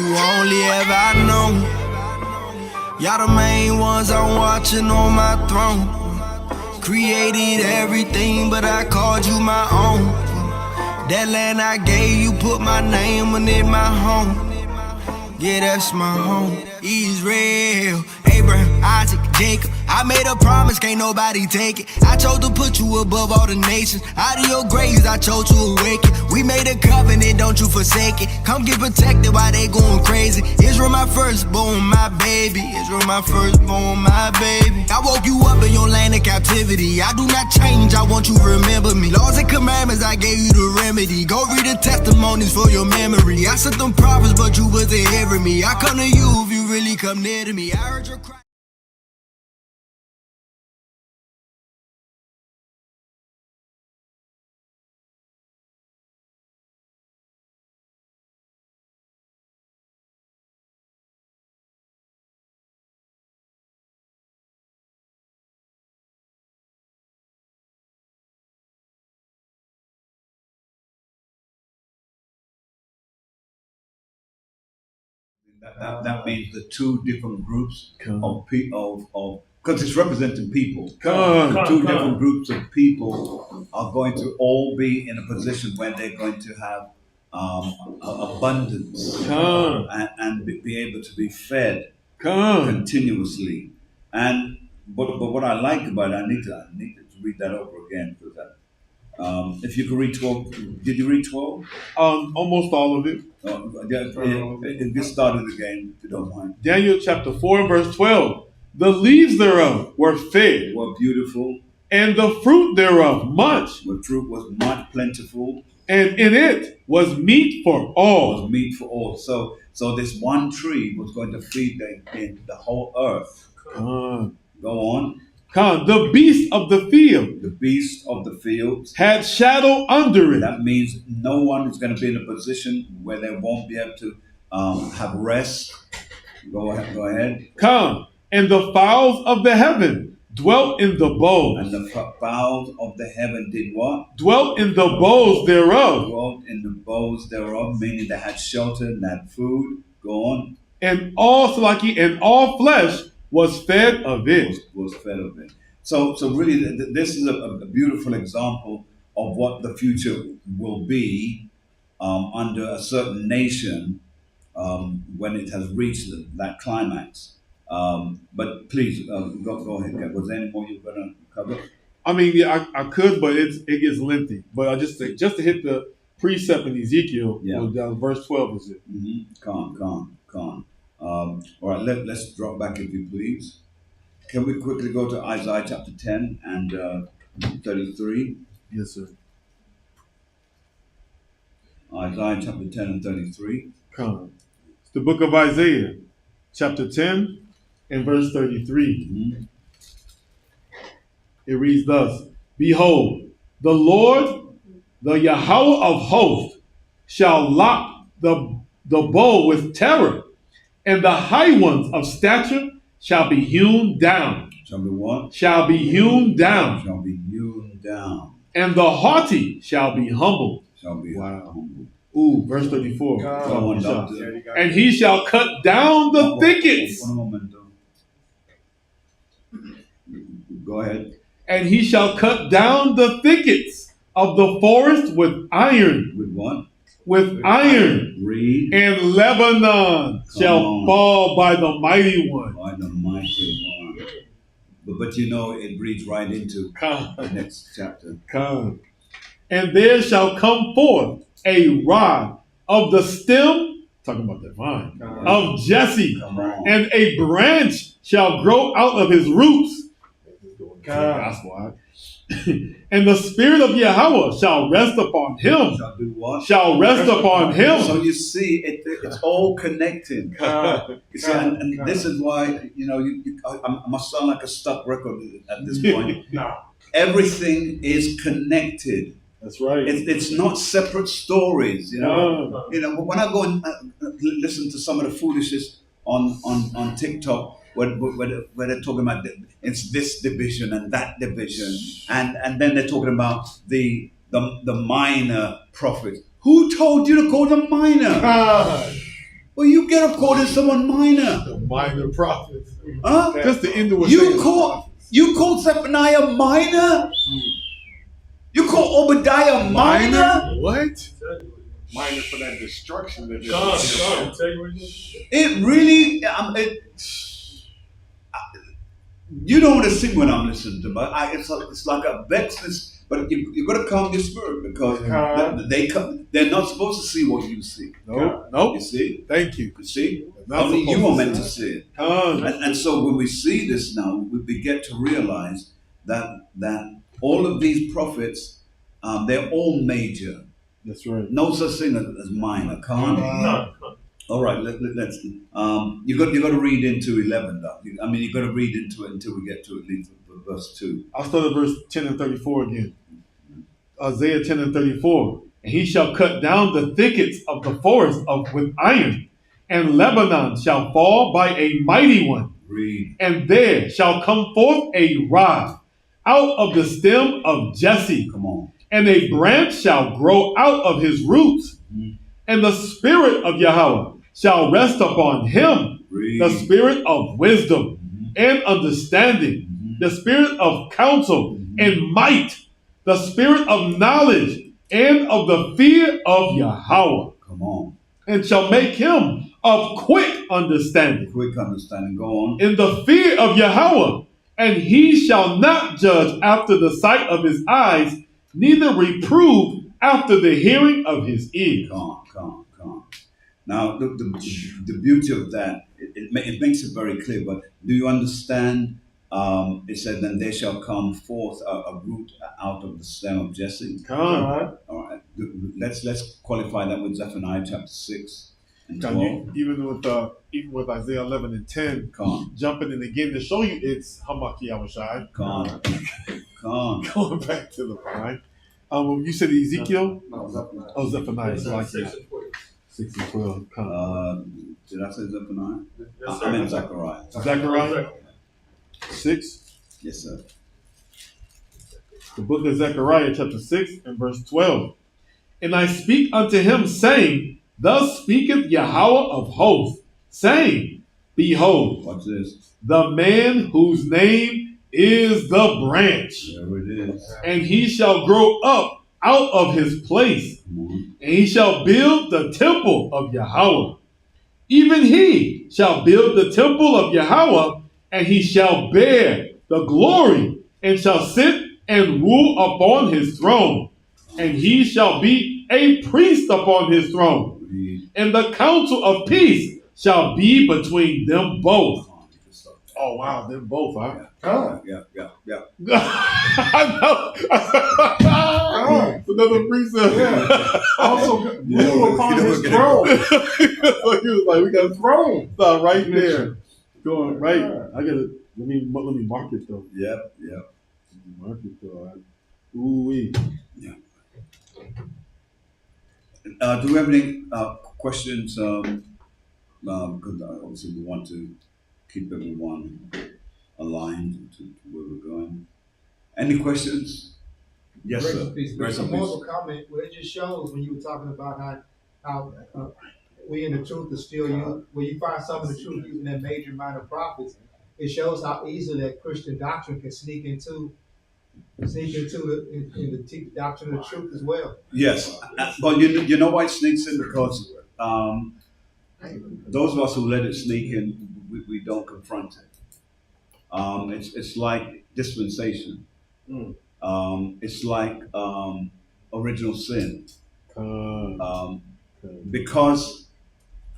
you only ever known. Y'all the main ones I'm watching on my throne. Created everything, but I called you my own. That land I gave you, put my name on it, my home. Yeah, that's my home. Israel, Abraham, Isaac, Jacob. I made a promise, can't nobody take it. I chose to put you above all the nations. Out of your graves, I chose to awaken. We made a covenant, don't you forsake it. Come get protected while they going crazy. Israel, my firstborn, my baby. Israel, my firstborn, my baby. I woke you up in your land of captivity. I do not change, I want you to remember me. Laws and commandments, I gave you the remedy. Go read the testimonies for your memory. I sent them prophets, but you wasn't hearing me. I come to you if you really come near to me. I heard your cry. That means the two different groups of people, because it's representing people. Two different groups of people are going to all be in a position where they're going to have abundance and be able to be fed continuously. And but what I like about it, I need to read that over again because that. If you could read 12, did you read 12? Almost all of it. Get started again, if you don't mind. Daniel chapter 4 and verse 12. The leaves thereof were fed. Were beautiful. And the fruit thereof much. The fruit was much plentiful. And in it was meat for all. Was meat for all. So this one tree was going to feed the whole earth. Go on. The beast of the field. The beast of the field had shadow under it. That means no one is going to be in a position where they won't be able to have rest. Go ahead. And the fowls of the heaven dwelt in the boughs. And the fowls of the heaven did what? Dwelt in the boughs thereof. Dwelt in the boughs thereof, meaning they had shelter and had food. Go on. And all flesh was fed of it. Was fed of it. So really, this is a beautiful example of what the future will be under a certain nation when it has reached that climax. But please, go ahead. Was there any more you're going to cover? I mean, yeah, I could, but it gets lengthy. But I just to hit the precept in Ezekiel, verse 12 is it. Mm-hmm. Calm. All right, let's drop back if you please. Can we quickly go to Isaiah chapter 10 and 33? Yes, sir. Isaiah chapter 10 and 33. It's the book of Isaiah, chapter 10 and verse 33. Mm-hmm. It reads thus, Behold, the Lord, the Yahweh of hosts, shall lock the bow with terror, and the high ones of stature shall be hewn down. Shall be what? Shall be hewn down. Shall be hewn down. And the haughty shall be humbled. Shall be humbled. Ooh, verse 34. Go on, doctor. And he shall cut down the thickets. One moment. Go ahead. And he shall cut down the thickets of the forest with iron. With what? With iron. Read. And Lebanon shall fall by the mighty one. By the mighty one. But you know, it reads right into the next chapter. And there shall come forth a rod of the stem, talking about the vine, of Jesse, and a branch shall grow out of his roots. And the spirit of Yahweh shall rest upon him. Shall do what? Shall rest upon him. So you see, it's all connected. You see, and this is why, I must sound like a stuck record at this point. Everything is connected. That's right. It's not separate stories. When I go and listen to some of the foolishness on TikTok, where they're talking about it's this division and that division, and then they're talking about the minor prophets. Who told you to call them minor? Well, you get up calling someone minor. The minor prophets. Huh? Just the end of what You call Zephaniah minor? You call Obadiah minor? What? Minor for that destruction that It really, you don't want to sing when I'm listening to, but it's like a vexness. But you got to calm your spirit because they're not supposed to see what you see. Nope. You see? Thank you. You see? Not Only you supposed are to meant to see see it. And so when we see this now, we get to realize that all of these prophets, they're all major. That's right. No such thing as minor. No. All right, let's. You got to read into 11, though. I mean, you got to read into it until we get to at least verse 2. I'll start at verse 10 and 34 again. Isaiah 10 and 34. And he shall cut down the thickets of the forest with iron, and Lebanon shall fall by a mighty one. Read. And there shall come forth a rod out of the stem of Jesse. Come on. And a branch shall grow out of his roots. Mm-hmm. And the spirit of Yahweh shall rest upon him. Read. The spirit of wisdom and understanding, the spirit of counsel and might, the spirit of knowledge and of the fear of Yahweh. Come on. And shall make him of quick understanding. Quick understanding. Go on. In the fear of Yahweh. And he shall not judge after the sight of his eyes, neither reprove after the hearing of his ears. Come. Now, the beauty of that, it makes it very clear, but do you understand? It said, then there shall come forth a root out of the stem of Jesse. Come. All right. Let's qualify that with Zephaniah chapter 6 and 12. Even with Isaiah 11 and 10, Come. jumping in again to show you it's Hamaki Yahushai. Come. Going back to the line. You said Ezekiel? No, Zephaniah. Oh, Zephaniah. So I said 6 and 12. 6 and 12. Come. Did I say Zephaniah? Yes, I meant Zechariah. Zechariah 6. Yes, sir. The book of Zechariah, chapter 6 and verse 12. And I speak unto him, saying, Thus speaketh Yahweh of hosts, saying, Behold, What's this? the man whose name is the branch, There it is. and he shall grow up out of his place, Come on. and he shall build the temple of Yahweh. Even he shall build the temple of Yahweh, and he shall bear the glory, and shall sit and rule upon his throne. And he shall be a priest upon his throne. Read. And the counsel of peace shall be between them both. Oh, wow, them both, huh? Yeah. I know. It's another precept. Yeah. Also, rule upon his throne. So he was like, we got a throne. So right there. Going right. I gotta let me mark it though. Yep. Mark it though. Ooh-wee. Yeah. Do we have any questions? Because obviously we want to keep everyone aligned to where we're going. Any questions? Yes, sir. Grace and peace. Comment. Well, it just shows when you were talking about how we in the truth is still you. When you find some of the truth using that major minor prophets, it shows how easily that Christian doctrine can sneak into the doctrine of the truth as well. Yes, but you know why it sneaks in? Because those of us who let it sneak in, we don't confront it. It's like dispensation. It's like original sin. Because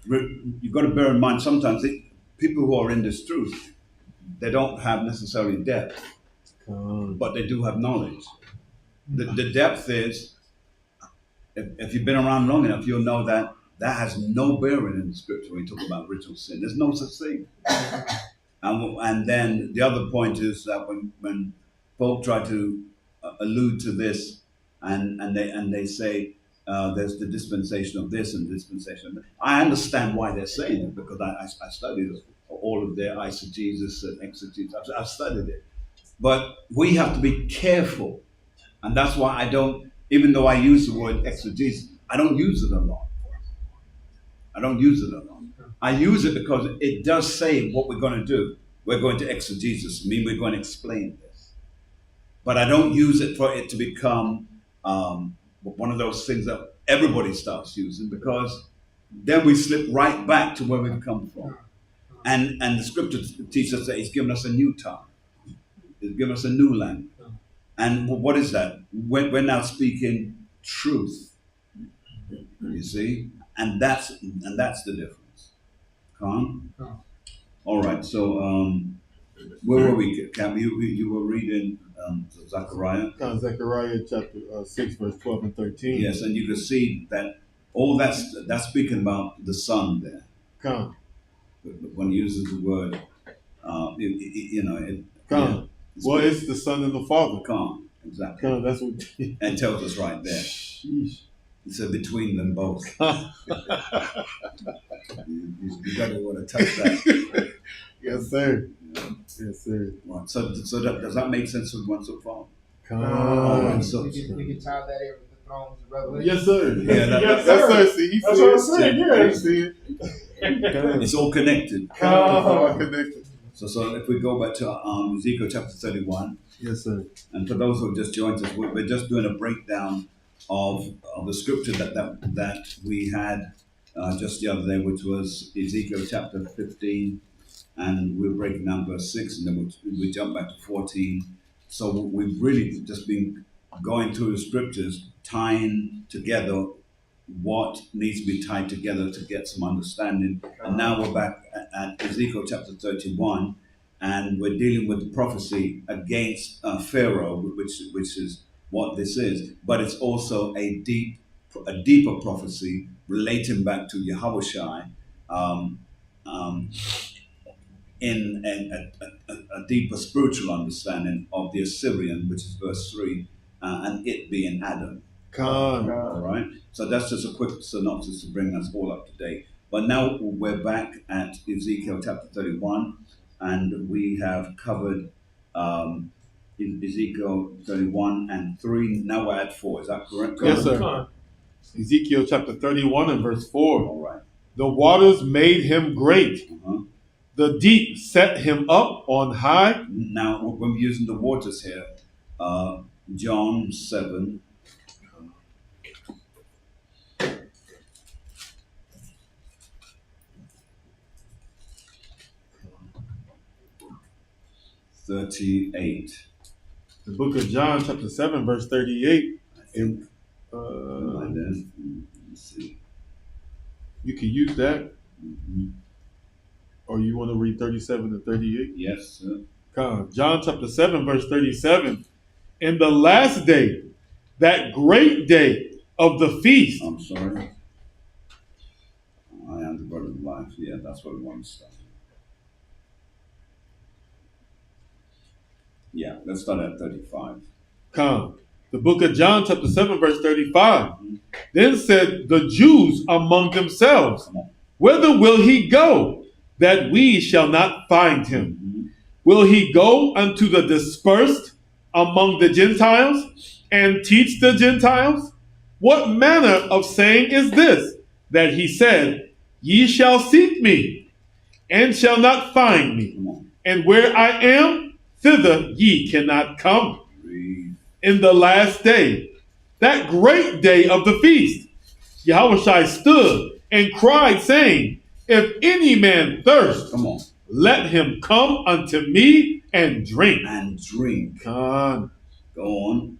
you've got to bear in mind, sometimes people who are in this truth, they don't have necessarily depth, but they do have knowledge. The depth is, if you've been around long enough, you'll know that has no bearing in the scripture when you talk about original sin. There's no such thing. And then the other point is that when folk try to allude to this, and they say there's the dispensation of this and dispensation of that. I understand why they're saying it, because I studied all of their eisegesis and exegesis. I've studied it. But we have to be careful. And that's why I don't, even though I use the word exegesis, I don't use it a lot. I use it because it does say what we're going to do. We're going to exegesis, we're going to explain this. But I don't use it for it to become one of those things that everybody starts using, because then we slip right back to where we've come from. And the scripture teaches us that he's given us a new tongue. He's given us a new language. And what is that? We're now speaking truth. You see? And that's the difference. Con? All right, so where were we, Cam? You were reading Zechariah? Zechariah chapter 6, verse 12 and 13. Yes, and you can see that all that's speaking about the sun there. Come. When he uses the word, Well, it's the Son and the Father. Come, exactly. Come, that's what. And tells us right there. Sheesh. He said between them both. You got to want to touch that. Yes, sir. Yeah. Yes, sir. Right. So does that make sense for one so far? Come. Right, so, We can tie that in with the thrones of Revelation. Yes, sir. Yeah, Yes, That's sir. sir. See, he That's see what I'm it. saying, yeah. He see it. it's all connected. All connected. So if we go back to Ezekiel chapter 31, Yes, sir. and for those who have just joined us, we're just doing a breakdown of the scripture that we had just the other day, which was Ezekiel chapter 15, and we're breaking down verse 6, and then we jump back to 14. So we've really just been going through the scriptures, tying together what needs to be tied together to get some understanding. And now we're back at Ezekiel chapter 31, and we're dealing with the prophecy against Pharaoh, which is what this is. But it's also a deeper prophecy relating back to Yahushua, in a deeper spiritual understanding of the Assyrian, which is verse 3, and it being Adam. Come. All right. So that's just a quick synopsis to bring us all up to date. But now we're back at Ezekiel chapter 31, and we have covered Ezekiel 31 and 3. Now we're at 4. Is that correct? Yes, sir. Ezekiel chapter 31 and verse 4. All right. The waters made him great. Uh-huh. The deep set him up on high. Now, when we're using the waters here, John 7. $38. The book of John, chapter 7, verse 38. And, Let me see. you can use that, Mhm. or you want to read 37 and 38? Yes, sir. Come. John chapter 7, verse 37. In the last day, that great day of the feast. I'm sorry. I am the bread of life. Yeah, that's what we want to start. Yeah, let's start at 35. Come. The book of John chapter 7, verse 35. Then said the Jews among themselves, Come on. whither will he go, that we shall not find him? Mhm. Will he go unto the dispersed among the Gentiles and teach the Gentiles? What manner of saying is this, that he said, ye shall seek me, and shall not find me, Come on. and where I am, thither ye cannot come? Read. In the last day, that great day of the feast, Yahushua stood and cried, saying, if any man thirst, Come on. let him come unto me and drink. And drink. Come. Go on.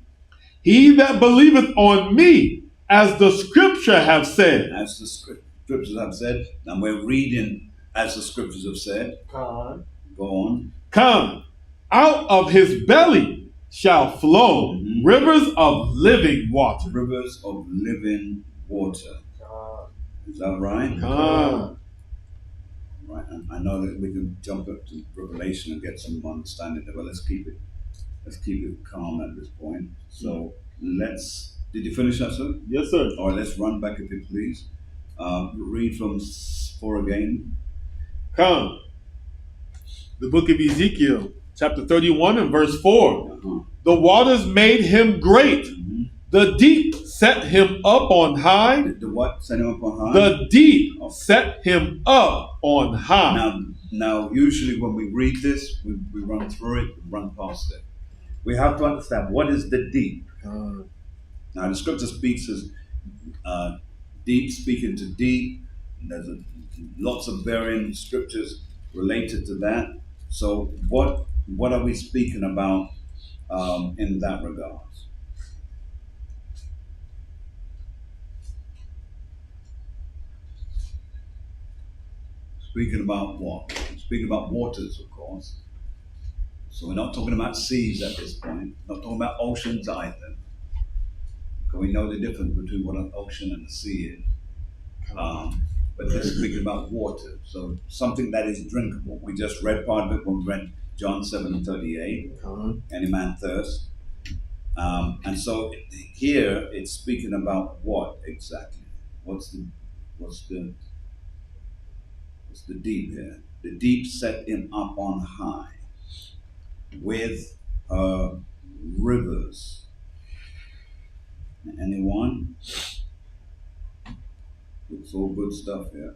He that believeth on me, as the scripture have said. As the scriptures have said, and we're reading as the scriptures have said. Go on. Come. Out of his belly shall flow rivers of living water. Rivers of living water. Is that right? Come. Right. And I know that we can jump up to Revelation and get some understanding there, but let's keep it calm at this point. So did you finish that, sir? Yes, sir. All right, let's run back if you please. Read from 4 again. Come. The book of Ezekiel, chapter 31 and verse 4. Uh-huh. The waters made him great. Mhm. The deep set him up on high. The what? Set him up on high? The deep set him up on high. Now, usually when we read this, we run through it, run past it. We have to understand what is the deep. Now, the scripture speaks as deep speaking to deep. There's lots of varying scriptures related to that. So, what are we speaking about in that regard? Speaking about what? Speaking about waters, of course. So we're not talking about seas at this point. Not talking about oceans either. Because we know the difference between what an ocean and a sea is. But this is speaking about water. So something that is drinkable. We just read part of it when we read John 7:38. Any man thirst. And so here it's speaking about what exactly? What's the deep here? The deep set him up on high with rivers. Anyone? It's all good stuff here.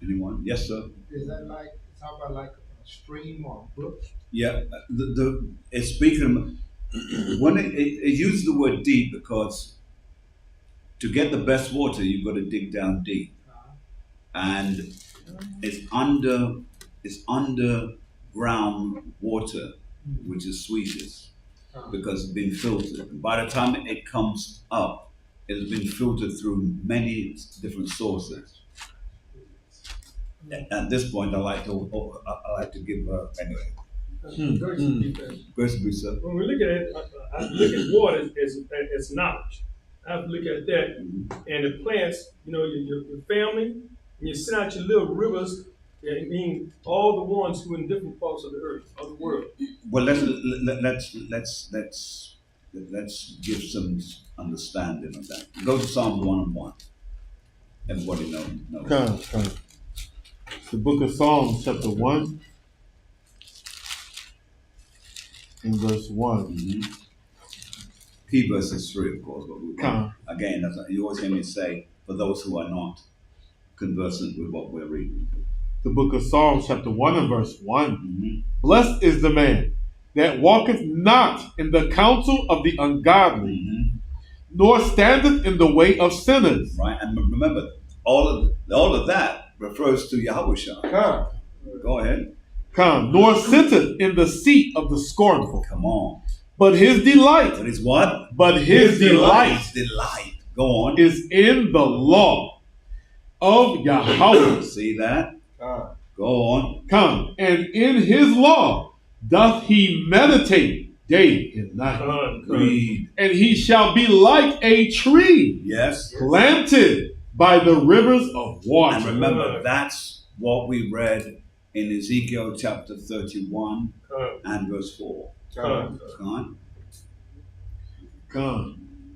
Anyone? Yes, sir. Is that like talk about like a stream or a brook? Yeah. It's speaking when it uses the word deep because to get the best water, you've got to dig down deep, and it's underground water, which is sweetest because it's been filtered. By the time it comes up, it has been filtered through many different sources. At this point, I like to give anyway. Grace be said. When we look at it, I look at water as knowledge. I have to look at that, and the plants, your family, and you send out your little rivers. I mean, all the ones who are in different parts of the earth, of the world. Well, let's give some understanding of that. Go to Psalm 1:1. Everybody knows. The book of Psalms, chapter 1, and verse 1. Mm-hmm. Key verse is 3, of course, but again, you always hear me say, for those who are not conversant with what we're reading. The book of Psalms, chapter 1 and verse 1. Mm-hmm. Blessed is the man that walketh not in the counsel of the ungodly, Mm-hmm. nor standeth in the way of sinners. Right, and remember, all of that refers to Yahushua. Go ahead. Nor sitteth in the seat of the scornful. Come on. But his delight. But his what? But his delight. His delight. Go on. Is in the law of Yahweh. See that? Go on. And in his law doth he meditate day and night. Read. And he shall be like a tree. Yes. Planted by the rivers of water. And remember, that's what we read in Ezekiel chapter 31 and verse 4.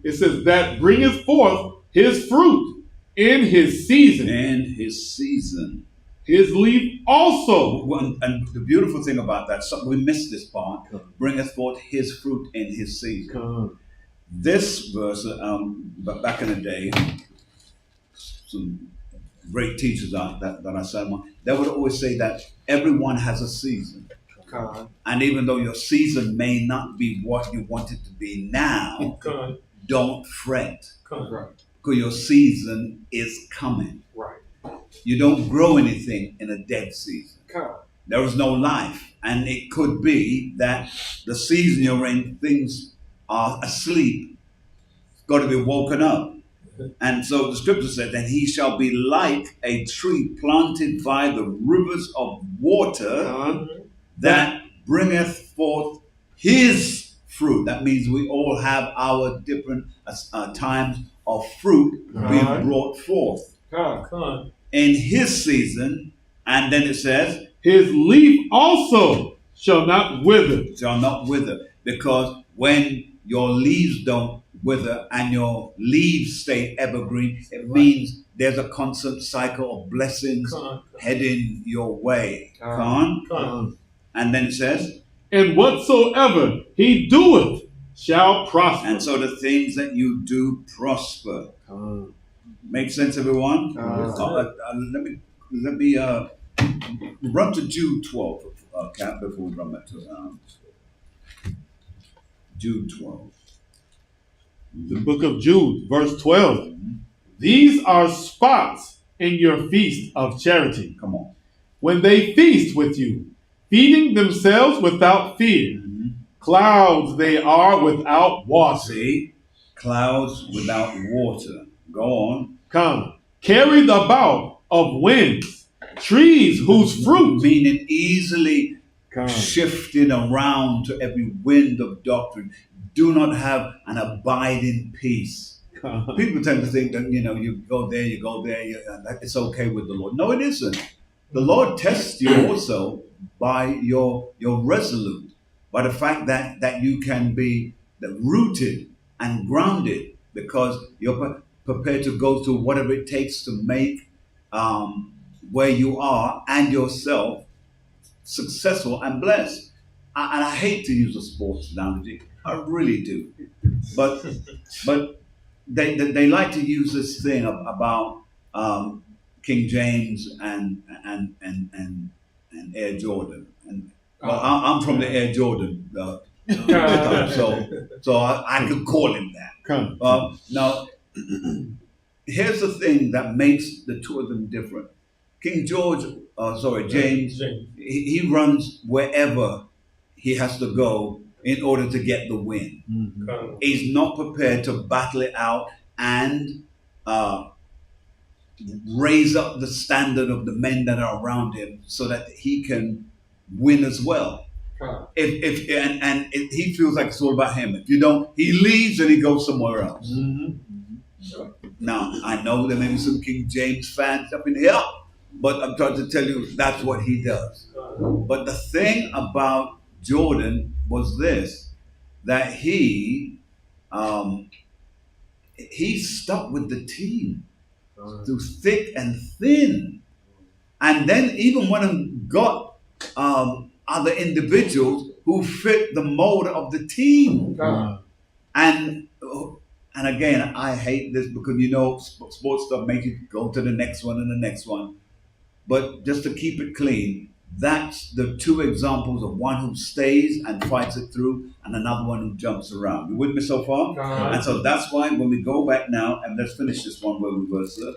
It says that bringeth forth his fruit in his season. In his season. His leaf also. And the beautiful thing about that, we missed this part, bringeth forth his fruit in his season. This verse, but back in the day, some great teachers that I said, they would always say that everyone has a season. And even though your season may not be what you want it to be now, don't fret. Because your season is coming. Right. You don't grow anything in a dead season. There is no life. And it could be that the season you're in, things are asleep. It's got to be woken up. And so the scripture said that he shall be like a tree planted by the rivers of water that bringeth forth his fruit. That means we all have our different times of fruit being brought forth in his season. And then it says, his leaf also shall not wither. Shall not wither. Because when your leaves don't wither and your leaves stay evergreen, it means there's a constant cycle of blessings heading your way. And then it says, and whatsoever he doeth shall prosper. And so the things that you do prosper. Make sense, everyone? Let me run to Jude 12, Cap, before we run back to Jude 12. The book of Jude, verse 12. These are spots in your feast of charity, Come on. when they feast with you, feeding themselves without fear. Clouds they are without water. See? Clouds without water. Go on. Come, carried about of winds, trees whose fruit. Meaning easily Come. shifting around to every wind of doctrine. Do not have an abiding peace. Come. People tend to think that, you go there, that it's okay with the Lord. No, it isn't. The Lord tests you also by your resolute, by the fact that you can be rooted and grounded, because you're prepared to go through whatever it takes to make where you are and yourself successful and blessed. And I hate to use a sports analogy. I really do. But they like to use this thing about King James and Air Jordan. And I'm from the Air Jordan so I could call him that. Come. Now, here's the thing that makes the two of them different. James, he runs wherever he has to go in order to get the win. He's not prepared to battle it out and raise up the standard of the men that are around him so that he can win as well. If he feels like it's all about him. If you don't, he leaves and he goes somewhere else. Now, I know there may be some King James fans up in here, but I'm trying to tell you that's what he does. But the thing about Jordan was this, that he stuck with the team through thick and thin. And then even when he got other individuals who fit the mold of the team. And again, I hate this because sports stuff makes you go to the next one and the next one. But just to keep it clean, that's the two examples of one who stays and fights it through and another one who jumps around. You with me so far? And so that's why when we go back now, and let's finish this one where we were, sir.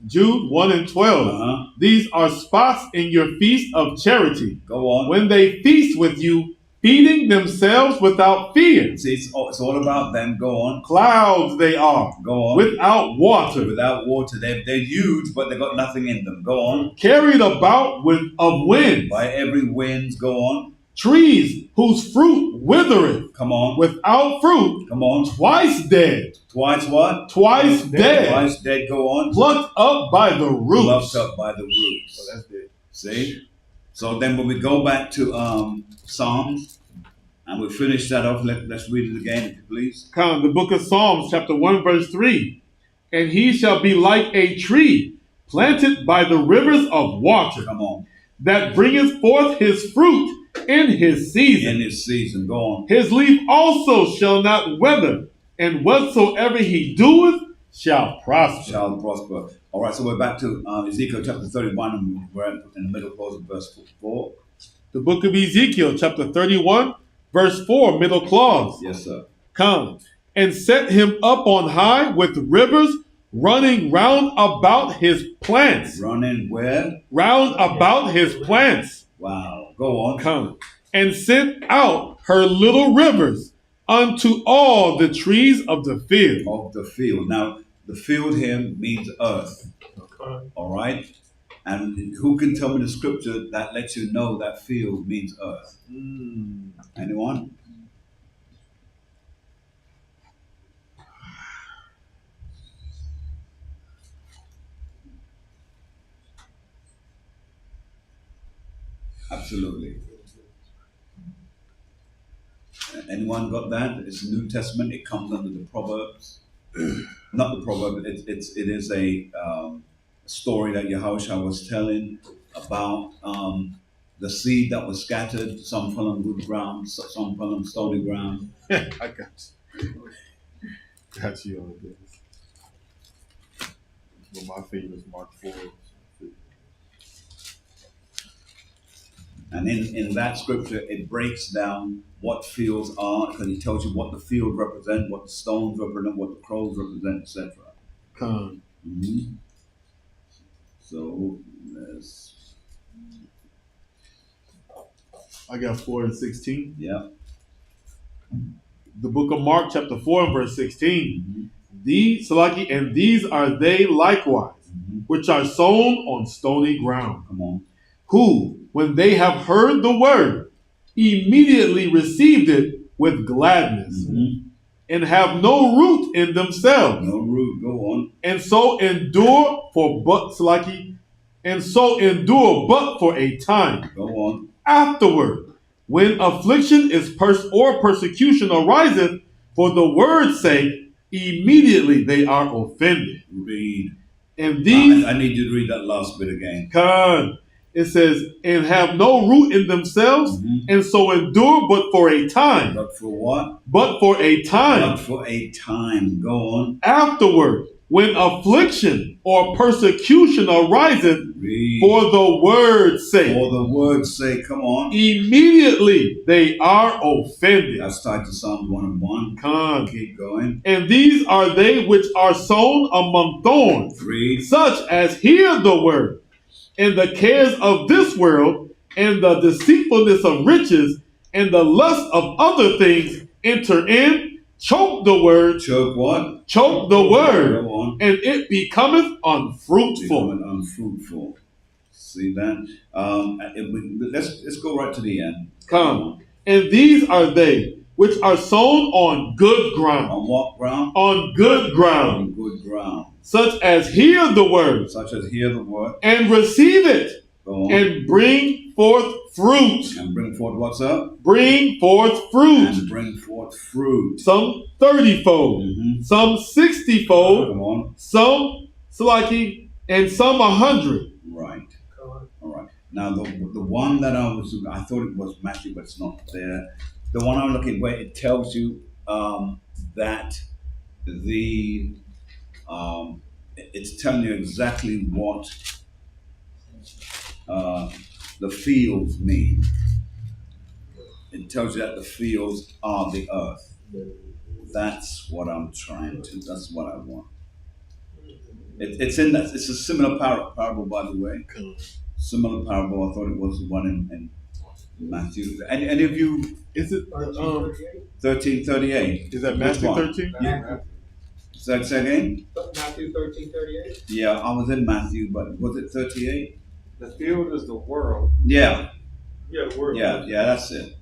Jude 1 and 12. These are spots in your feast of charity. Go on. When they feast with you, feeding themselves without fear. See, it's all about them. Go on. Clouds they are. Go on. Without water. Without water. They're huge, but they've got nothing in them. Go on. Carried about of winds. By every wind. Go on. Trees whose fruit withereth. Come on. Without fruit. Come on. Twice dead. Twice what? Twice dead. Twice dead. Go on. Plucked up by the roots. Plucked up by the roots. Oh, that's dead. See? So then when we go back to Psalms, and we finish that off, let's read it again, if you please. Come, the book of Psalms, chapter 1, verse 3. And he shall be like a tree planted by the rivers of water. Come on. That bringeth forth his fruit in his season. In his season, go on. His leaf also shall not wither, and whatsoever he doeth shall prosper. Shall prosper. All right, so we're back to Ezekiel chapter 31, and we're in the middle clause of verse 4. The book of Ezekiel, chapter 31, verse 4, middle clause. Yes, sir. Come, and set him up on high with rivers running round about his plants. Running where? Round about his plants. Wow. Go on. Come, and sent out her little rivers unto all the trees of the field. Of the field. Now, the field here means earth. All right? And who can tell me the scripture that lets you know that field means earth? Anyone? Absolutely. Anyone got that? It's New Testament. It comes under the Proverbs. Not the Proverbs. It is a story that Yahushua was telling about the seed that was scattered, some fell on good ground, some fell on stony ground. I got you. Got you on this. Well, my favorite is Mark 4. And in that scripture, it breaks down what fields are, because it tells you what the field represents, what the stones represent, what the crows represent, etc. Con. Mm-hmm. So, I got 4 and 16. yeah. The book of Mark, chapter 4 and verse 16. Mm-hmm. These, Salaki, and these are they likewise, which are sown on stony ground, Come on. who, when they have heard the word, immediately received it with gladness, and have no root in themselves, No root. Go on. and so endure but for a time. Go on. Afterward, when affliction is or persecution ariseth for the word's sake, immediately they are offended. Read. And these, I need you to read that last bit again. it says, and have no root in themselves, and so endure but for a time. But for what? But for a time. But for a time. Go on. Afterward, when affliction or persecution ariseth Read. for the word's sake, For the word's sake. Come on. immediately they are offended. That's tied to Psalm 101. Con. Keep going. And these are they which are sown among thorns, Read. such as hear the word, and the cares of this world, and the deceitfulness of riches, and the lust of other things enter in, choke the word, Choke what? choke the word, Go on. and it becometh unfruitful. Becoming unfruitful. See that? Let's go right to the end. Come. And these are they which are sown on good ground. On what ground? On good ground. On good ground. Such as hear the word, Such as hear the word. and receive it, Go on. and bring forth fruit. And bring forth what's up? Bring forth fruit. And bring forth fruit. Some 30-fold, some 60-fold, Come on. some Salaki, and some 100. Right. All right. Now the one that I thought it was Matthew, but it's not there. The one I'm looking where it tells you that it's telling you exactly what the fields mean. It tells you that the fields are the earth. That's what I'm trying to. That's what I want. It's in that. It's a similar parable, by the way. Similar parable. I thought it was the one in Matthew. And if you, Is it 13:38. Is that Which Matthew one? 13? Say again? Matthew 13:38. Yeah, I was in Matthew, but was it 38? The field is the world. Yeah, Yeah, the word. yeah, that's it.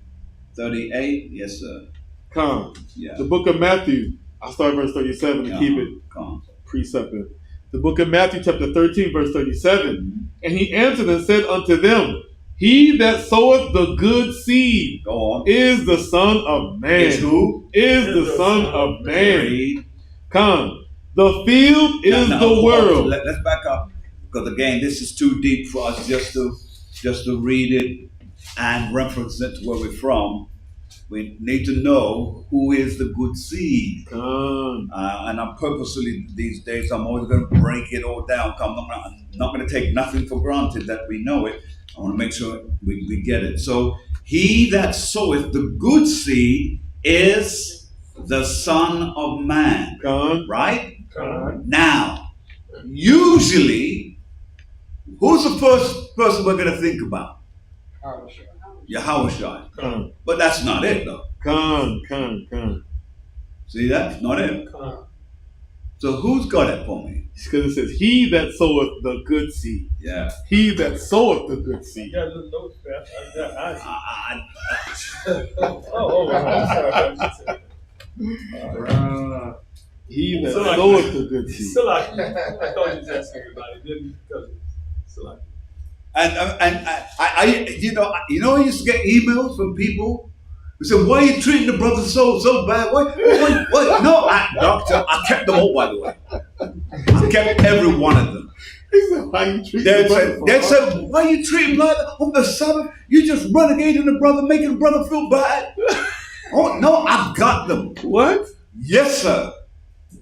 38, yes, sir. Come. Yeah. The book of Matthew, I'll start verse 37 to keep it Come. preceptive. The book of Matthew, chapter 13, verse 37. And he answered and said unto them, he that soweth the good seed Go on. is the Son of Man. Is who? Is the Son of Man. Read. Come. The field is Now, the world. Let's back up, because again, this is too deep for us just to read it and reference it to where we're from. We need to know who is the good seed. Come. And I'm purposely these days, I'm always going to break it all down. I'm not going to take nothing for granted that we know it. I want to make sure we get it. So he that soweth the good seed is the Son of Man. Come. Right? Con. Now, usually, who's the first person we're going to think about? Yahushua. Come. But that's not it, though. Come. See that? Not it. Con. So who's got it for me? Because it says, he that soweth the good seed. Yeah. He that soweth the good seed. You got a little note there. He that So like- soweth the good seed. Still, I thought you was asking everybody. Didn't because still like. And I I used to get emails from people who said, "Why are you treating the brother so bad? What? No, doctor, I kept them all, by the way. I kept every one of them. He said, why you treat Dad the said, brother so hard? why you treat him like that on the Sabbath? You just renegading the brother, making the brother feel bad. Oh, no, I've got them. What? Yes, sir.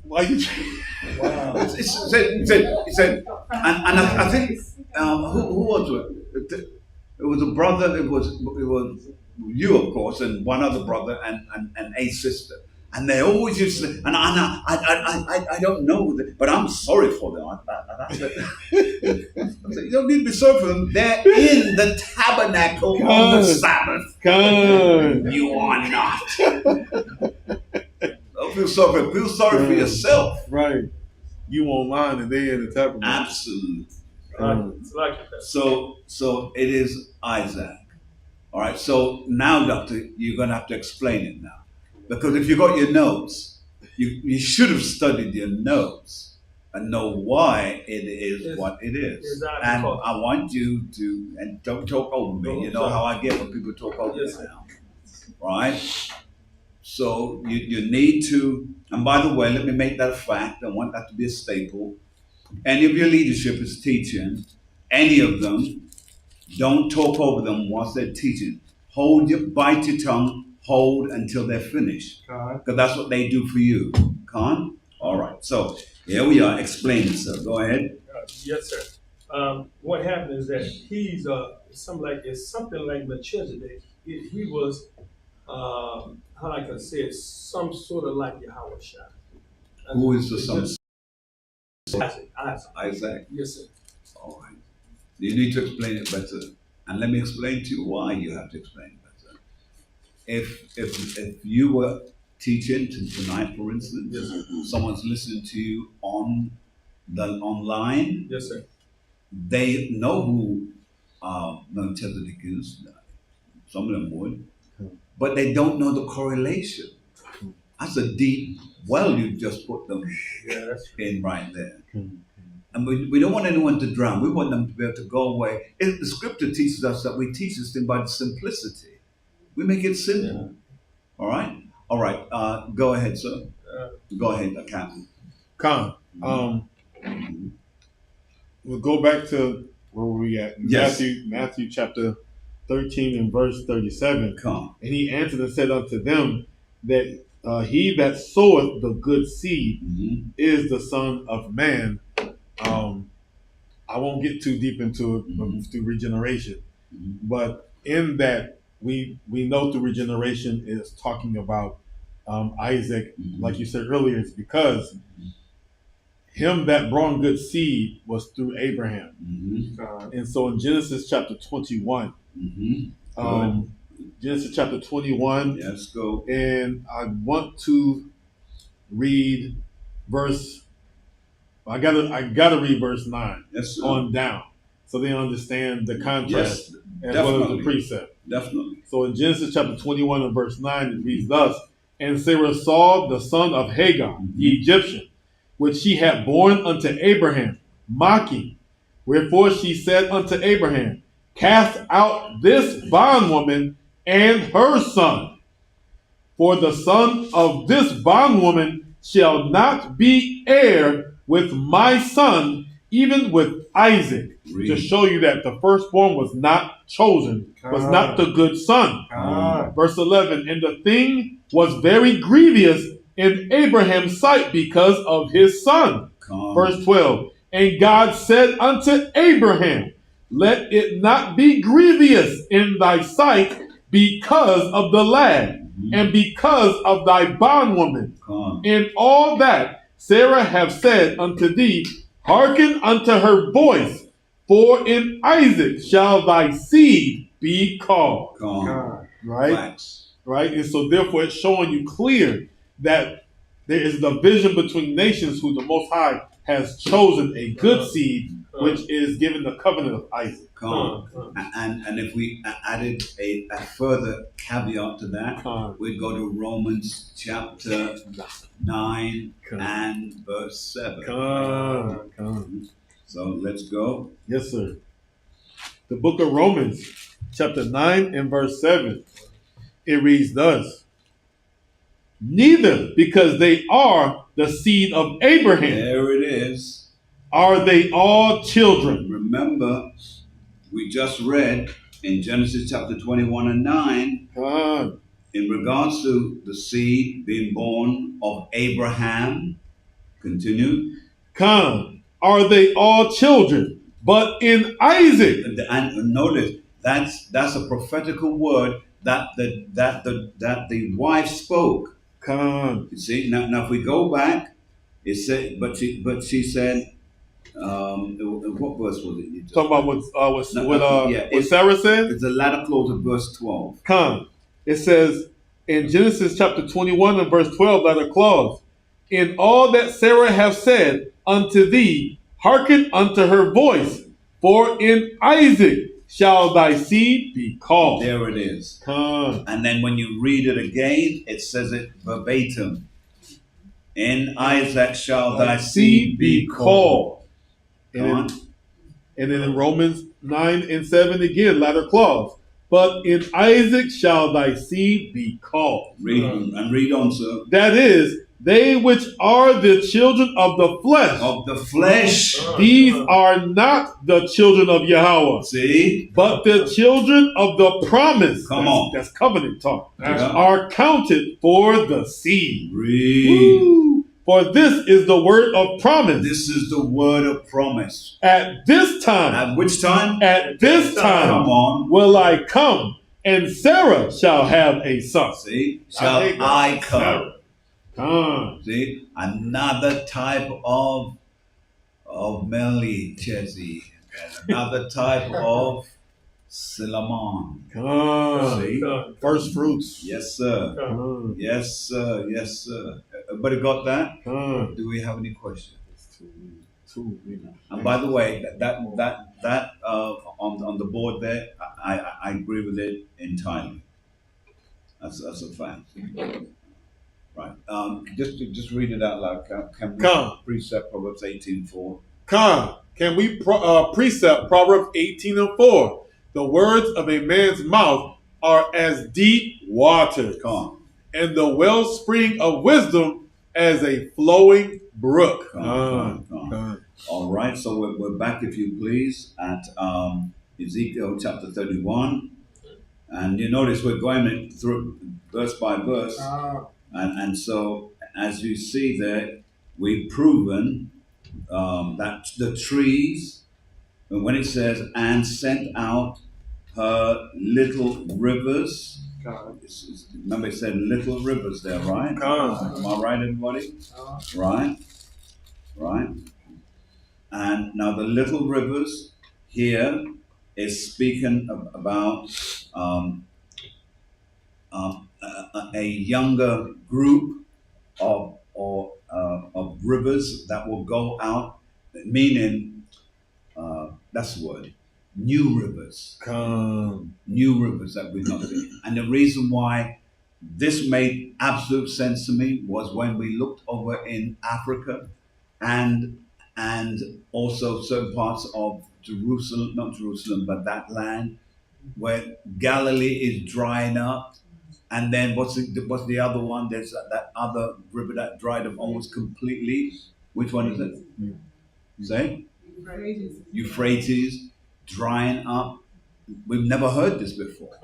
Why you treat? Wow. He said, and I think, who was it? It was a brother, it was you, of course, and one other brother and a sister. And they always used to, and I don't know, but I'm sorry for them. I said, you don't need to be sorry for them. They're in the tabernacle on the Sabbath. God. You are not. Don't feel sorry. Feel sorry for yourself. Right. You online and they in the tabernacle. Absolutely. It's like that. So it is Isaac. All right. So now, Doctor, you're going to have to explain it now. Because if you got your notes, you should have studied your notes and know why it is what it is. Exactly. And I want you to, and don't talk over me. You know how I get when people talk over me now. Right? So you need to, and by the way, let me make that a fact. I want that to be a staple. Any of your leadership is teaching, any of them, don't talk over them whilst they're teaching. Bite your tongue. Hold until they're finished, because that's what they do for you. Con? All right. So here we are. Explain it, sir. Go ahead. Yes, sir. What happened is that he's something like Melchizedek. He was how I can say it, some sort of like Yahweh Shai. Who is the son? Isaac. Yes, sir. All right. You need to explain it better, and let me explain to you why you have to explain it better. If you were teaching tonight, for instance, yes, someone's listening to you online. Yes, sir. They know who Melchizedek is. Some of them would, but they don't know the correlation. That's a deep well you just put them in right there. And we don't want anyone to drown. We want them to be able to go away. The scripture teaches us that we teach this thing by the simplicity. We make it simple. Yeah. All right. Go ahead, sir. Go ahead, Captain. Con. We'll go back to where were we at? Yes. Matthew chapter 13 and verse 37. Come. And he answered and said unto them that he that soweth the good seed is the Son of Man. I won't get too deep into it through regeneration, but in that we know through regeneration is talking about Isaac, like you said earlier, is because him that brought good seed was through Abraham. And so in Genesis chapter 21, Genesis chapter 21, yes, go. And I want to read verse. I gotta read verse 9 on down, so they understand the contrast as well as the precept. Definitely. So in Genesis chapter 21 and verse 9, it reads thus: And Sarah saw the son of Hagar, the Egyptian, which she had born unto Abraham, mocking. Wherefore she said unto Abraham, Cast out this bondwoman and her son, for the son of this bondwoman shall not be heir with my son, even with Isaac. To show you that the firstborn was not chosen, was not the good son. Verse 11, and the thing was very grievous in Abraham's sight because of his son. Verse 12, and God said unto Abraham, Let it not be grievous in thy sight because of the lad, and because of thy bondwoman. In all that Sarah have said unto thee, hearken unto her voice, for in Isaac shall thy seed be called. Right? Right? And so therefore it's showing you clear that there is a division between nations who the Most High has chosen a good seed, which is given the covenant of Isaac. And if we added a further caveat to that, we'd go to Romans chapter 9 and verse 7. So let's go. Yes, sir. The book of Romans, chapter 9 and verse 7. It reads thus: Neither because they are the seed of Abraham. There it is. Are they all children? Remember, we just read in Genesis chapter 21 and 9, Come, in regards to the seed being born of Abraham. Continue. come. Are they all children? But in Isaac, And notice that's a prophetical word that the wife spoke. come. You see, now if we go back, it said, but she said, what verse was it? You just Talking about yeah, what Sarah said. it's the latter clause of verse 12. Come. It says in Genesis chapter 21 and verse 12, letter clause, in all that Sarah hath said unto thee, hearken unto her voice, for in Isaac shall thy seed be called. There it is. Come. And then when you read it again, it says it verbatim. In Isaac shall thy seed be called. And then in Romans 9 and 7 again, latter clause. But in Isaac shall thy seed be called. Read and read on, sir. That is, they which are the children of the flesh. Of the flesh. These are not the children of Yahweh, See? but the children of the promise. Come on. That's covenant talk. Yeah. Are counted for the seed. Read. Woo. For this is the word of promise. This is the word of promise. At this time. At which time? At this time. Come on. Will I come, and Sarah shall have a son. See? Shall I come? Come. See? Another type of Meli Chezi. Another type of Silamon. Come. See? First fruits. Yes, sir. Come. Yes, sir. Yes, sir. Everybody got that? Come. Do we have any questions? Two. And by the way, that on the board there, I agree with it entirely. That's a fact. Right. Just read it out loud. Can we Come. precept Proverbs 18:4? Come. Can we precept Proverbs 18 and 4? The words of a man's mouth are as deep waters, Come. and the wellspring of wisdom as a flowing brook. Come. All right. So we're back, if you please, at Ezekiel chapter 31, and you notice we're going through verse by verse. And so, as you see there, we've proven that the trees, when it says, and sent out her little rivers, remember it said little rivers there, right? Am I right, everybody? Right? And now the little rivers here is speaking about a younger group of rivers that will go out, meaning that's the word, new rivers. New rivers that we've not seen. And the reason why this made absolute sense to me was when we looked over in Africa and also certain parts of Jerusalem, not Jerusalem, but that land where Galilee is drying up. And then what's the other one? There's that other river that dried up almost completely. Which one is it? You say? Euphrates drying up. We've never heard this before.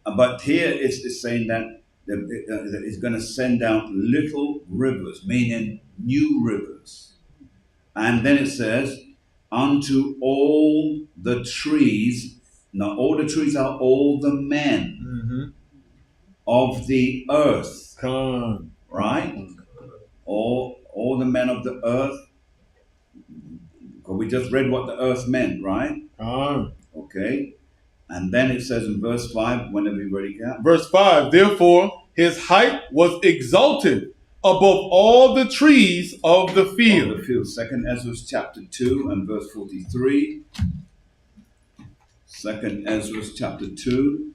But here it's saying that it's going to send out little rivers, meaning new rivers. And then it says, unto all the trees. Now all the trees are all the men of the earth. Right? All the men of the earth. Because we just read what the earth meant, right? Okay. And then it says in verse 5, whenever you're ready, Cap. Verse 5, therefore his height was exalted above all the trees of the field. Second Ezra chapter 2 and verse 43. Second Ezra chapter 2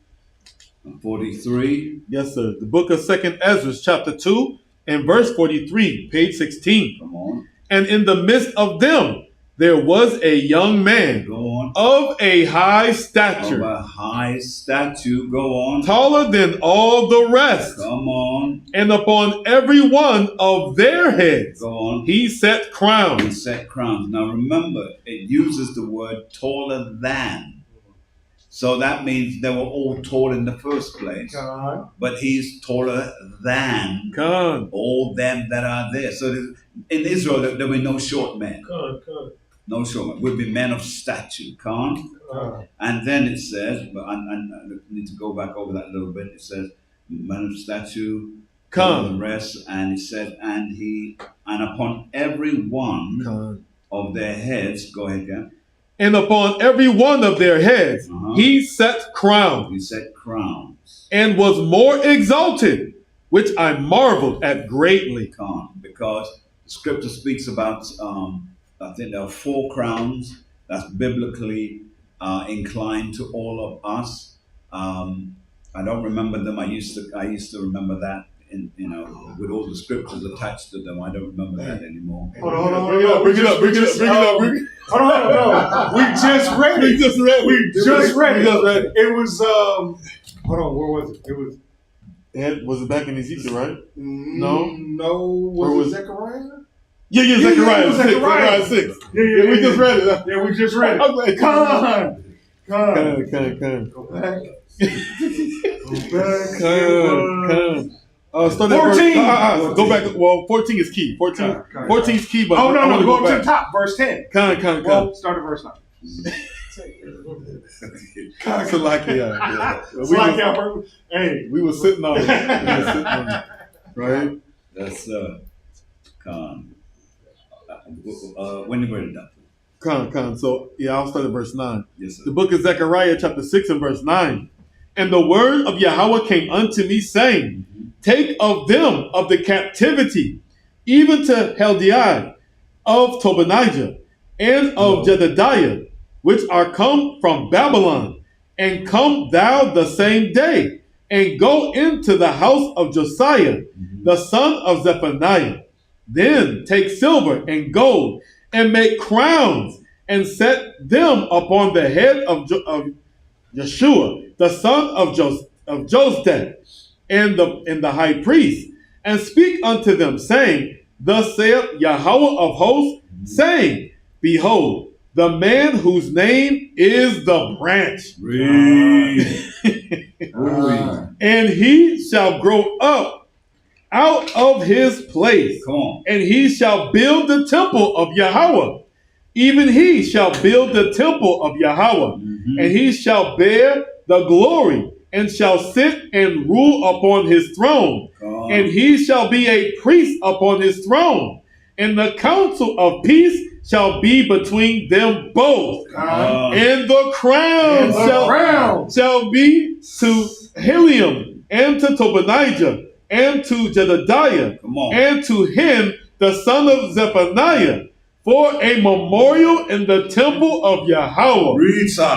and 43. Yes, sir. The book of Second Ezra chapter 2 and verse 43, page 16. Come on. And in the midst of them there was a young man. Go on. of a high Of stature, a high statue. Go on. taller than all the rest, Come on. and upon every one of their heads Go on. he set He crowns. set crowns. Now remember, it uses the word taller than. So that means they were all tall in the first place. But he's taller than Con. all them that are there. So in Israel, there will be no short men. No short men. We'll be men of stature. And then it says, but I need to go back over that a little bit. It says, man of stature, the rest, and it said, and upon every one of their heads, go ahead, Gab. And upon every one of their heads he set crowns, He set crowns. and was more exalted, which I marveled at greatly. Because the scripture speaks about, I think there are 4 crowns that's biblically inclined to all of us. I don't remember them. I used to remember that, with all the scriptures attached to them. I don't remember that anymore. Bring it up. Hold on. We just read it. We just read it. It was, hold on, where was it? Was it back in Ezekiel, right? No. Was it Zechariah? Yeah, Zechariah 6. Yeah, we just read it. Yeah, we just read it. Okay. Come. Go back. Start at 14. Go back. Well, 14 is key. 14 is key, but Oh, no, go go up to the top, verse 10. Well, start at verse 9. Hey. We were sitting on it. Right? That's when you read it down. So, I'll start at verse 9. Yes, sir. The book of Zechariah, chapter 6 and verse 9. And the word of Yahweh came unto me, saying, take of them of the captivity, even to Heldiah, of Tobonijah, and of Jedediah, which are come from Babylon, and come thou the same day, and go into the house of Josiah, the son of Zephaniah. Then take silver and gold, and make crowns, and set them upon the head of Yeshua, the son of Josedek, and the high priest, and speak unto them, saying, thus saith Yahweh of hosts, saying, behold, the man whose name is the branch. And he shall grow up out of his place, and he shall build the temple of Yahweh. Even he shall build the temple of Yahweh, and he shall bear the glory, and shall sit and rule upon his throne. And he shall be a priest upon his throne. And the counsel of peace shall be between them both. And the crown shall be to Helium, and to Tobonijah, and to Jedediah, and to him the son of Zephaniah, for a memorial in the temple of Yahweh.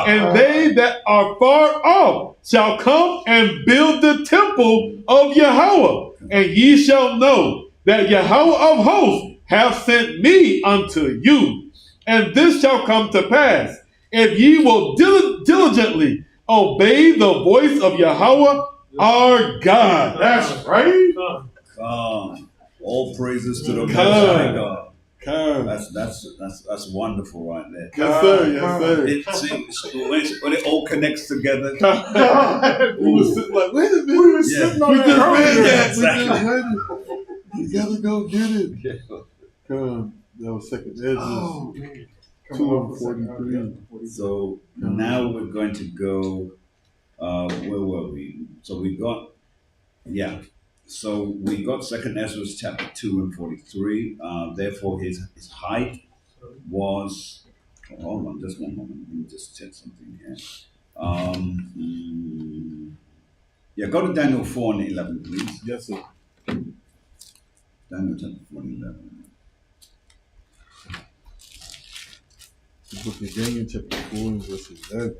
And they that are far off shall come and build the temple of Yahweh. And ye shall know that Yahweh of hosts hath sent me unto you. And this shall come to pass, if ye will diligently obey the voice of Yahweh our God. That's right. All praises to the Most High God. That's wonderful right there. Yes, sir. When it all connects together. We were sitting like, wait a minute. We were sitting on that earlier. You gotta go get it. That was second Ezra. 2:43. So now we're going to go. Where were we? So we got. So we got Second Ezra chapter 2:43. Therefore, his height was. Hold on, just one moment. Let me just check something here. Go to Daniel 4:11, please. Yes, sir. Daniel chapter 4:11. The book of Daniel chapter 4 and verse 11.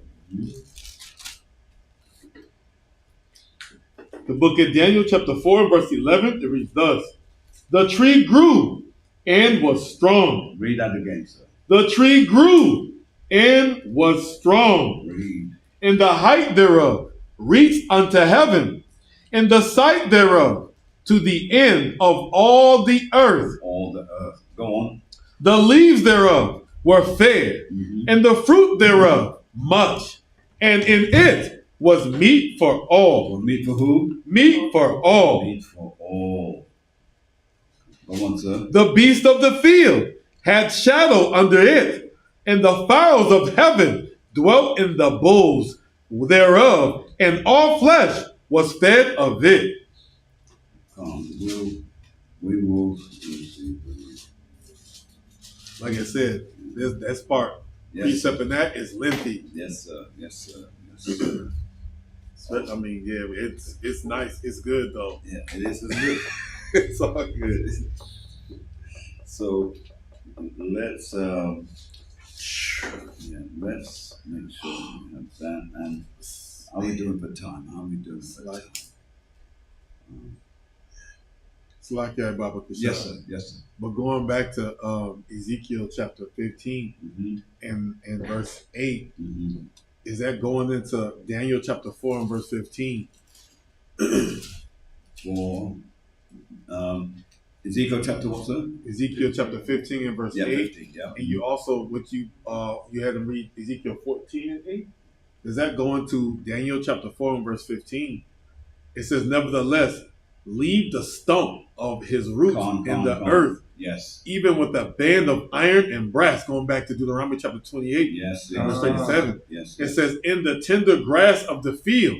The book of Daniel chapter 4 and verse 11, it reads thus. The tree grew and was strong. Read that again, sir. The tree grew and was strong, Read. and the height thereof reached unto heaven, and the sight thereof to the end of all the earth. All the earth. Go on. The leaves thereof were fair, and the fruit thereof much, and in it was meat for all. For meat for who? Meat for all. Meat for all. Go on, sir. The beast of the field had shadow under it, and the fowls of heaven dwelt in the boughs thereof, and all flesh was fed of it. We will. Like I said, that's part. Yes. Precept in that is lengthy. Yes, sir. Yes, sir. Yes, sir. I mean, yeah, it's nice. It's good though. Yeah, it is. It's good. It's all good. So let's let's make sure we have that. And how are we doing for time? How are we doing for time? It's like that, Baba Kushal. Yes, sir. Yes, sir. But going back to Ezekiel chapter 15 and verse 8, is that going into Daniel chapter 4 and verse 15? For Ezekiel chapter what, sir? Ezekiel chapter 15 and verse 8. 15, yeah. And you also, you had them read Ezekiel 14 and 8? Does that go into Daniel chapter 4 and verse 15? It says, nevertheless, leave the stump of his roots in the earth. Yes. Even with a band of iron and brass, going back to Deuteronomy chapter 28, yes, verse 37. Yes. It says, in the tender grass of the field,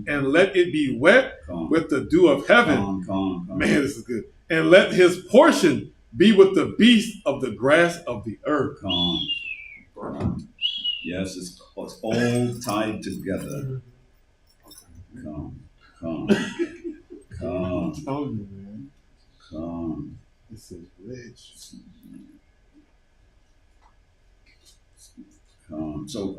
and let it be wet with the dew of heaven. Man, this is good. And let his portion be with the beasts of the grass of the earth. Yes, it's all tied together. Come. I'm telling you, man. Come. This is rich. So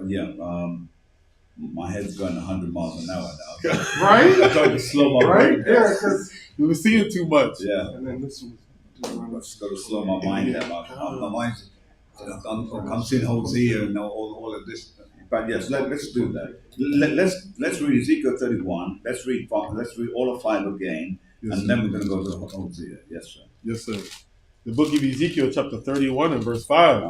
my head's going 100 miles an hour now. Right? I'm trying to slow my brain down. Yeah, because you were seeing too much. Yeah. And then this was. I've just got to slow my mind down. My mind's, I'm seeing Hosea and all of this. But yes, let's do that. Let's read Ezekiel 31. Let's read all of 5 again, yes, and then we're going to go to Hosea. Yes, sir. Yes, sir. The book of Ezekiel, chapter 31 and verse 5.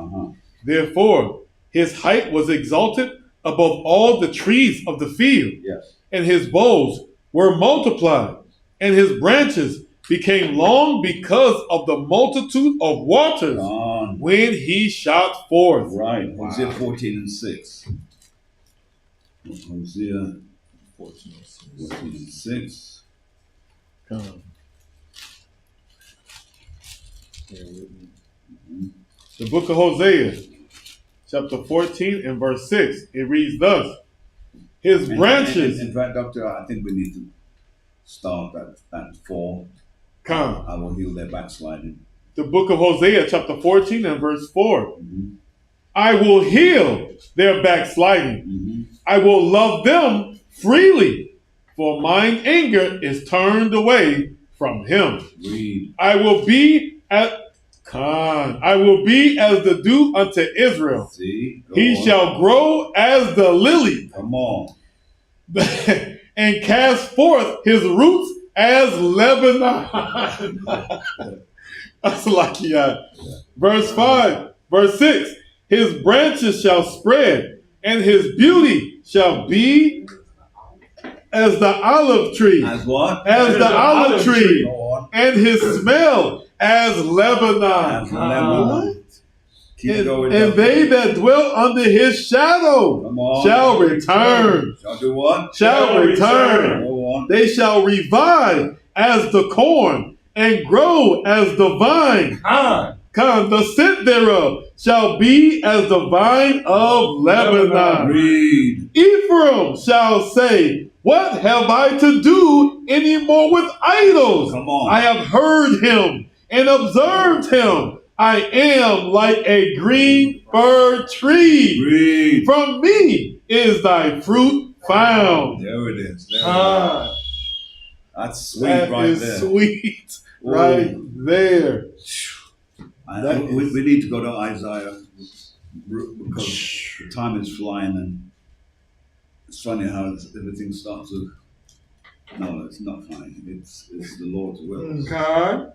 Therefore, his height was exalted above all the trees of the field. Yes. And his boughs were multiplied, and his branches became long because of the multitude of waters when he shot forth. Right. Hosea 14 and 6. Hosea 14 and 6. Come. The book of Hosea, chapter 14 and verse 6. It reads thus. His branches. In fact, Doctor, I think we need to start at 4. Come. I will heal their backsliding. The book of Hosea, chapter 14 and verse 4. I will heal their backsliding. I will love them freely, for mine anger is turned away from him. Read. I will be as the dew unto Israel. See? He shall grow as the lily. Come on. And cast forth his roots as Lebanon. That's lucky. Verse 5, verse 6. His branches shall spread, and his beauty shall be as the olive tree. As what? As the olive tree. And his smell as Lebanon. As Lebanon. Keep going. And they that dwell under his shadow shall return. Shall do what? Shall return. Go on. They shall revive as the corn and grow as the vine. The scent thereof shall be as the vine of Lebanon. Read. Ephraim shall say, what have I to do any more with idols? Come on. I have heard him and observed him. I am like a green fir tree. Read. From me is thy fruit found. There it is. That's sweet that right is there. Sweet right there. We need to go to Isaiah. because the time is flying, and it's funny how everything starts to. No, it's not funny. It's the Lord's will. God.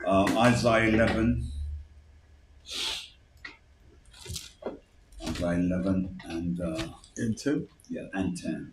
Isaiah 11. Isaiah 11 and And 10. yeah, and 10.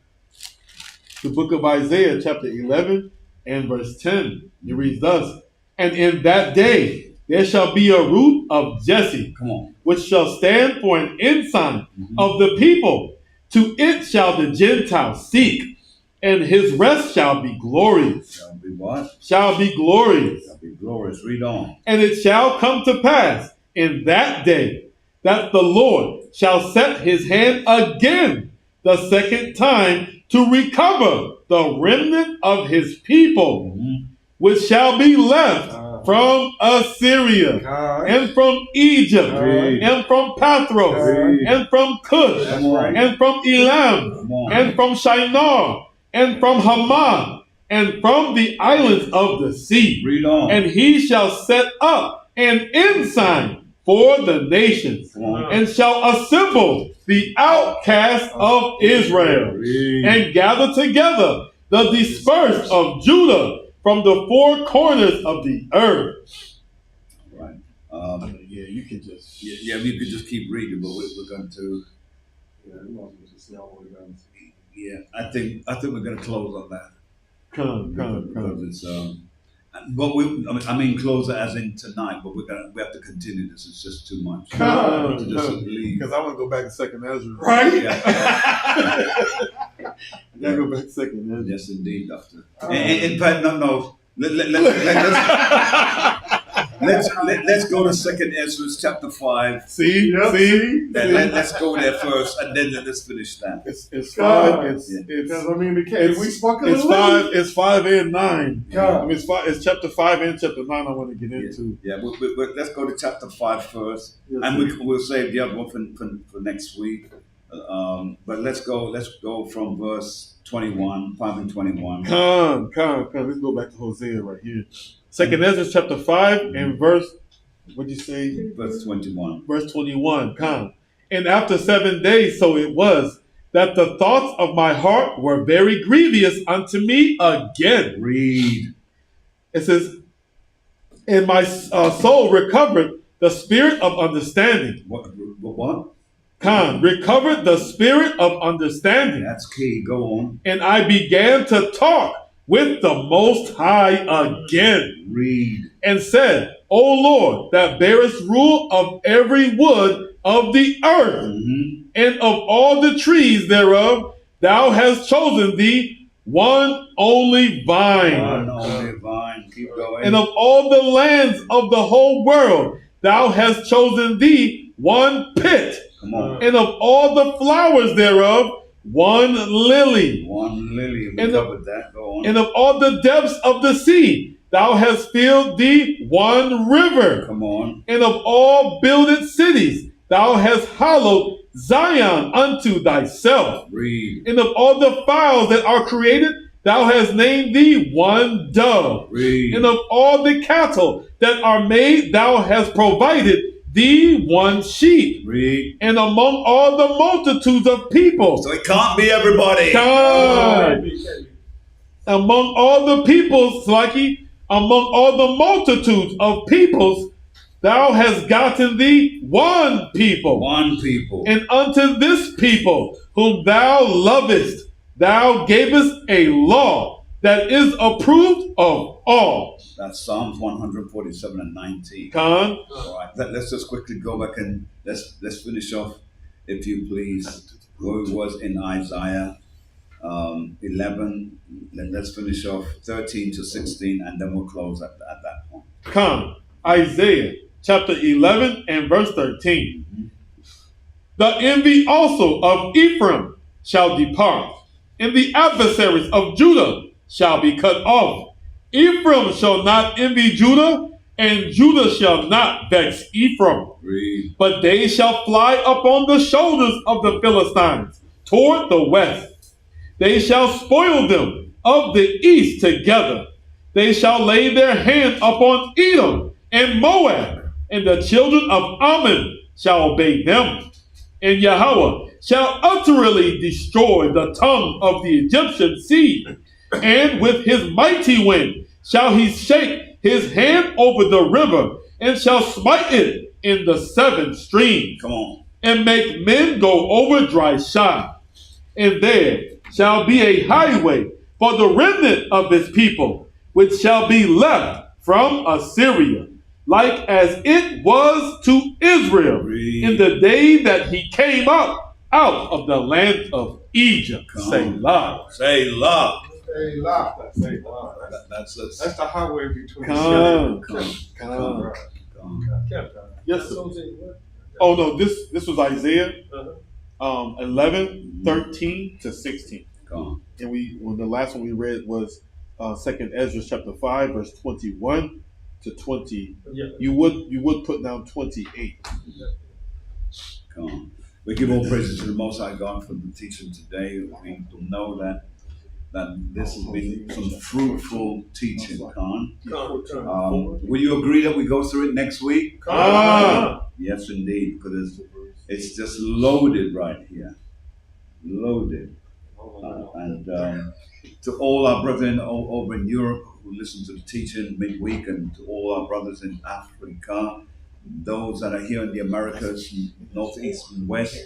The book of Isaiah, chapter 11 and verse 10. It reads thus: And in that day there shall be a root of Jesse, Come on. which shall stand for an ensign of the people. To it shall the Gentiles seek, and his rest shall be glorious. Shall be what? Shall be glorious. Shall be glorious. Read on. And it shall come to pass in that day that the Lord shall set his hand again the second time to recover the remnant of his people, which shall be left from Assyria, and from Egypt, and from Pathros, and from Cush, and from Elam, and from Shinar, and from Hamath, and from the islands of the sea. Read on. And he shall set up an ensign for the nations, and shall assemble the outcasts of Israel, and gather together the dispersed of Judah from the four corners of the earth. Right. Yeah, you can just. Yeah, we could just keep reading, but we're going to. Yeah, I think we're going to close on that. Come. Because it's but I mean close it as in tonight, but we have to continue this. It's just too much. To just leave. Because I want to go back to Second Ezra. Right? Yeah. I gotta go back to Second Ezra. Yes, indeed, Doctor. In fact, no. Let's go to Second Ezra chapter 5. See. Let's go there first, and then let's finish that. It's God. 5. Because I mean, we spoke a It's little 5. It's 5 and 9. God. I mean, it's chapter 5 and chapter 9. I want to get into. Yeah, let's go to chapter 5 first, Yes, and sir. we'll save the other one for next week. But let's go from verse 21, 5 and 21. Come. Let's go back to Hosea right here. Second Ezra chapter 5 and verse, what'd you say? Verse 21. Verse 21. Come. And after 7 days, so it was, that the thoughts of my heart were very grievous unto me again. Read. It says, and my soul recovered the spirit of understanding. What? Come, recovered the spirit of understanding. That's key. Go on. And I began to talk with the Most High again, Read. and said, O Lord, that bearest rule of every wood of the earth, and of all the trees thereof, thou hast chosen thee one only vine. One only vine. Keep going. And of all the lands of the whole world, thou hast chosen thee one pit. Come on. And of all the flowers thereof, one lily. One lily. We And covered that. Go on. And of all the depths of the sea, thou hast filled thee one river. Come on. And of all builded cities, thou hast hallowed Zion unto thyself. Read. And of all the fowls that are created, thou hast named thee one dove. Read. And of all the cattle that are made, thou hast provided thee one sheep. Read. And among all the multitudes of people, So it can't be everybody. God, among all the peoples, among all the multitudes of peoples, thou hast gotten thee one people. One people. And unto this people whom thou lovest, thou gavest a law that is approved of all. That's Psalms 147 and 19. Con, All right. Let's just quickly go back and let's finish off, if you please, where it was in Isaiah 11. Let's finish off 13 to 16, and then we'll close at that point. con, Isaiah chapter 11 and verse 13. The envy also of Ephraim shall depart, and the adversaries of Judah shall be cut off. Ephraim shall not envy Judah, and Judah shall not vex Ephraim. Read. But they shall fly upon the shoulders of the Philistines toward the west. They shall spoil them of the east together. They shall lay their hand upon Edom and Moab, and the children of Ammon shall obey him. And Yahweh shall utterly destroy the tongue of the Egyptian sea, and with his mighty wind shall he shake his hand over the river, and shall smite it in the 7 streams. Come on. And make men go over dry shod. And there shall be a highway for the remnant of his people, which shall be left from Assyria, like as it was to Israel in the day that he came up out of the land of Egypt. Selah. Selah. Selah. That's That's the highway between. Come. Yes, sir. Oh no, this was Isaiah 11, 13 to 16. And the last one we read was 2nd Ezra chapter 5, verse 21 to 20. Yeah. You would put down 28. Come on. We give all praises to the Most High God for the teaching today. We know that this has been some fruitful teaching, Khan. Will you agree that we go through it next week? Yes, indeed, because it's just loaded right here. Loaded. And to all our brethren over in Europe who listen to the teaching midweek, and to all our brothers in Africa, those that are here in the Americas, Northeast and West,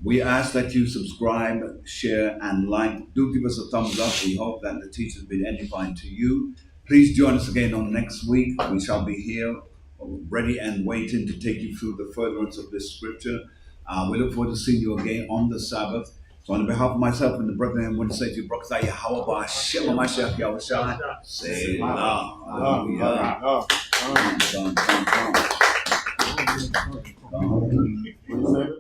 we ask that you subscribe, share, and like. Do give us a thumbs up. We hope that the teaching has been edifying to you. Please join us again on next week. We shall be here, ready and waiting to take you through the furtherance of this scripture. We look forward to seeing you again on the Sabbath. So on behalf of myself and the brethren, I want to say to you, Barakatah Yahweh Ba'Hashem HaMashiach Yahushua, Selah. Hallelujah. Come.